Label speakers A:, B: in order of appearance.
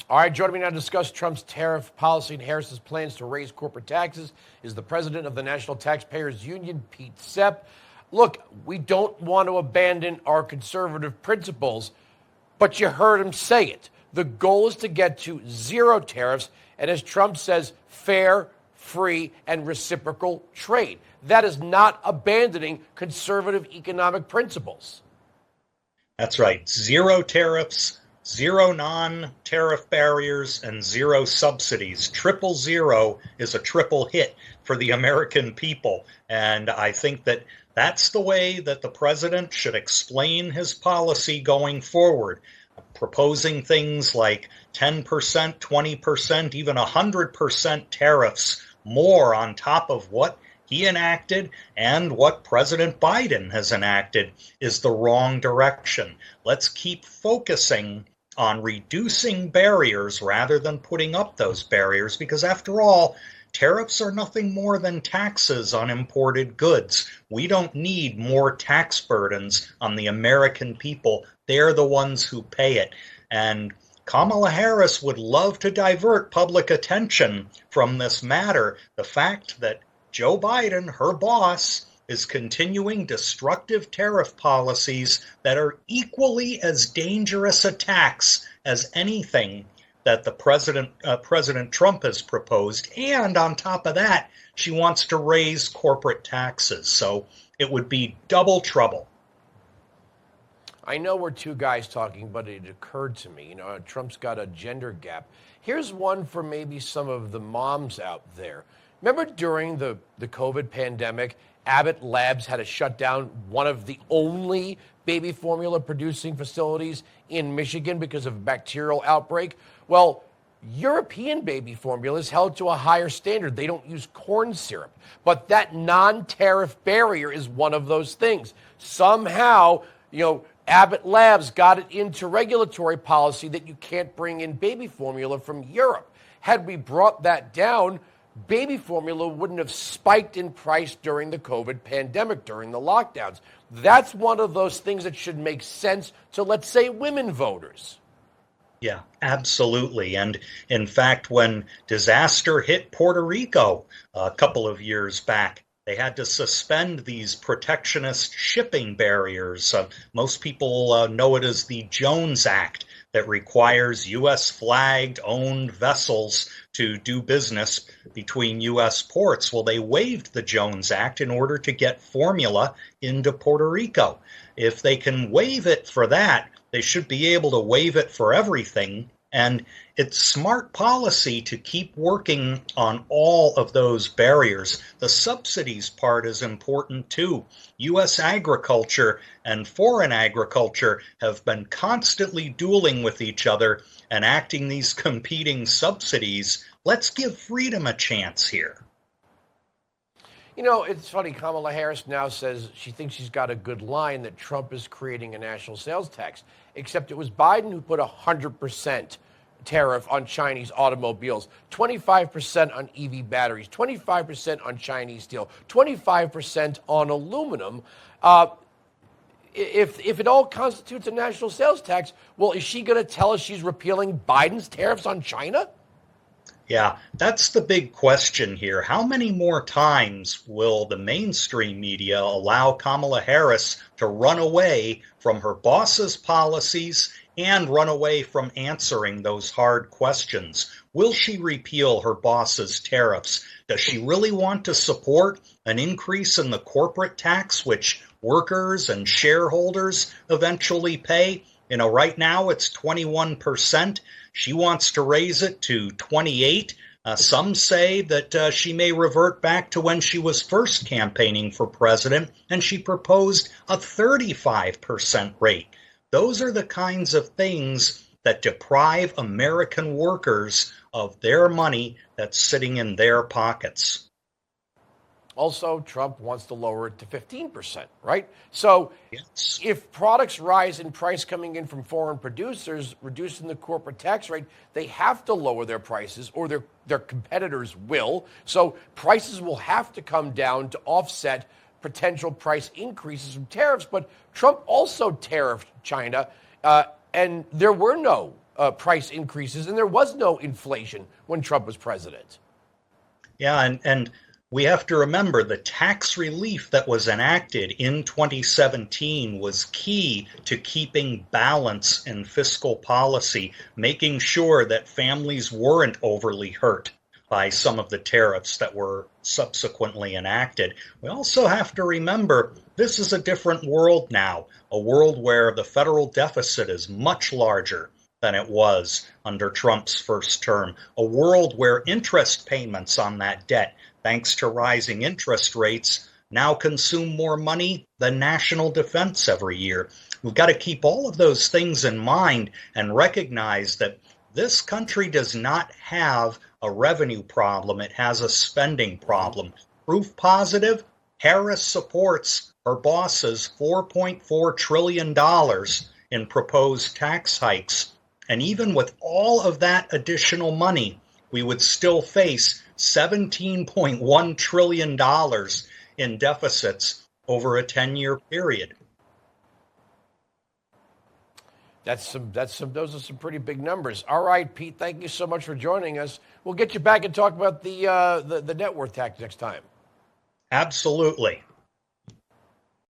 A: All right, joining me now to discuss Trump's tariff policy and Harris's plans to raise corporate taxes is the president of the National Taxpayers Union, Pete Sepp. Look, we don't want to abandon our conservative principles, but you heard him say it. The goal is to get to zero tariffs, and as Trump says, fair, free, and reciprocal trade. That is not abandoning conservative economic principles.
B: That's right. Zero tariffs, zero non-tariff barriers, and zero subsidies. 000 is a triple hit for the American people. And I think that that's the way that the president should explain his policy going forward. Proposing things like 10%, 20%, even 100% tariffs more on top of what he enacted and what President Biden has enacted is the wrong direction. Let's keep focusing on reducing barriers rather than putting up those barriers, because after all, tariffs are nothing more than taxes on imported goods. We don't need more tax burdens on the American people. They're the ones who pay it. And Kamala Harris would love to divert public attention from this matter. The fact that Joe Biden, her boss, is continuing destructive tariff policies that are equally as dangerous attacks as anything that the President Trump has proposed. And on top of that, she wants to raise corporate taxes. So it would be double trouble.
A: I know we're two guys talking, but it occurred to me, Trump's got a gender gap. Here's one for maybe some of the moms out there. Remember during the COVID pandemic, Abbott Labs had to shut down one of the only baby formula producing facilities in Michigan because of a bacterial outbreak? Well, European baby formula is held to a higher standard. They don't use corn syrup. But that non-tariff barrier is one of those things. Somehow, Abbott Labs got it into regulatory policy that you can't bring in baby formula from Europe. Had we brought that down, baby formula wouldn't have spiked in price during the COVID pandemic, during the lockdowns. That's one of those things that should make sense to, let's say, women voters.
B: Yeah, absolutely. And in fact, when disaster hit Puerto Rico a couple of years back, they had to suspend these protectionist shipping barriers. Most people know it as the Jones Act, that requires U.S. flagged owned vessels to do business between U.S. ports. Well, they waived the Jones Act in order to get formula into Puerto Rico. If they can waive it for that, they should be able to waive it for everything. And it's smart policy to keep working on all of those barriers. The subsidies part is important too. U.S. agriculture and foreign agriculture have been constantly dueling with each other, enacting these competing subsidies. Let's give freedom a chance here.
A: It's funny. Kamala Harris now says she thinks she's got a good line that Trump is creating a national sales tax, except it was Biden who put 100% tariff on Chinese automobiles, 25% on EV batteries, 25% on Chinese steel, 25% on aluminum. If it all constitutes a national sales tax, well, is she going to tell us she's repealing Biden's tariffs on China?
B: Yeah, that's the big question here. How many more times will the mainstream media allow Kamala Harris to run away from her boss's policies and run away from answering those hard questions? Will she repeal her boss's tariffs? Does she really want to support an increase in the corporate tax, which workers and shareholders eventually pay? Right now it's 21%. She wants to raise it to 28. Some say that she may revert back to when she was first campaigning for president, and she proposed a 35% rate. Those are the kinds of things that deprive American workers of their money that's sitting in their pockets.
A: Also, Trump wants to lower it to 15%, right? So
B: Yes.
A: If products rise in price coming in from foreign producers, reducing the corporate tax rate, they have to lower their prices or their competitors will. So prices will have to come down to offset potential price increases from tariffs. But Trump also tariffed China, and there were no price increases, and there was no inflation when Trump was president.
B: Yeah, and we have to remember the tax relief that was enacted in 2017 was key to keeping balance in fiscal policy, making sure that families weren't overly hurt by some of the tariffs that were subsequently enacted. We also have to remember this is a different world now, a world where the federal deficit is much larger than it was under Trump's first term, a world where interest payments on that debt, thanks to rising interest rates, now consume more money than national defense every year. We've got to keep all of those things in mind and recognize that this country does not have a revenue problem, it has a spending problem. Proof positive, Harris supports her boss's $4.4 trillion in proposed tax hikes. And even with all of that additional money, we would still face $17.1 trillion in deficits over a 10-year period.
A: Those are some pretty big numbers. All right, Pete, thank you so much for joining us. We'll get you back and talk about the net worth tax next time.
B: Absolutely.